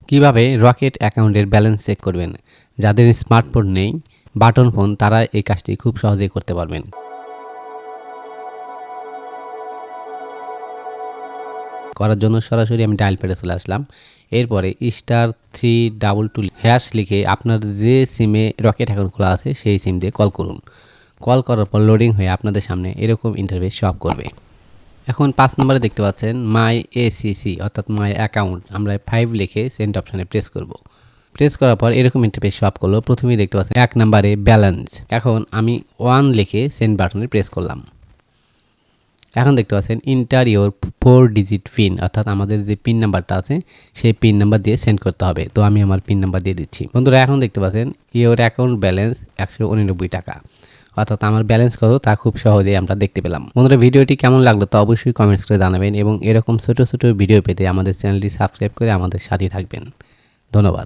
কিভাবে রকেট অ্যাকাউন্টের balance check করবেন? যাদের স্মার্টফোন নেই, বাটন ফোন, তারা এই কাজটি খুব সহজেই করতে পারবেন। করার জন্য সরাসরি আমি ডায়াল প্যাডে চলে আসলাম। এরপরে *322# লিখে আপনার যে সিমে রকেট অ্যাকাউন্ট খোলা আছে সেই সিম দিয়ে কল করুন। কল করার পর লোডিং হয়ে আপনাদের সামনে এরকম ইন্টারফেস শো আপ করবে। এখন 5 নম্বরে দেখতে পাচ্ছেন মাই এসিসি অর্থাৎ মাই অ্যাকাউন্ট। আমরা 5 লিখে সেন্ড অপশনে প্রেস করব। প্রেস করার পর এরকম ইন্টারফেস শো আপ করলো। প্রথমেই দেখতে পাচ্ছেন 1 নম্বরে ব্যালেন্স। এখন আমি 1 লিখে সেন্ড বাটনে প্রেস করলাম। এখন দেখতে পাচ্ছেন ইন্টার ইওর 4 ডিজিট পিন অর্থাৎ আমাদের যে পিন নাম্বারটা আছে সেই পিন নাম্বার দিয়ে সেন্ড করতে হবে। তো আমি আমার পিন নাম্বার দিয়ে দিচ্ছি। বন্ধুরা এখন দেখতে পাচ্ছেন ইওর অ্যাকাউন্ট ব্যালেন্স 189 টাকা। অর্থাৎ আমার ব্যালেন্স কত তা খুব সহজেই আমরা দেখতে পেলাম। বন্ধুরা ভিডিওটি কেমন লাগলো তা অবশ্যই কমেন্টস করে জানাবেন এবং এরকম ছোট ছোট ভিডিও পেতে আমাদের চ্যানেলটি সাবস্ক্রাইব করে আমাদের সাথে থাকবেন। ধন্যবাদ।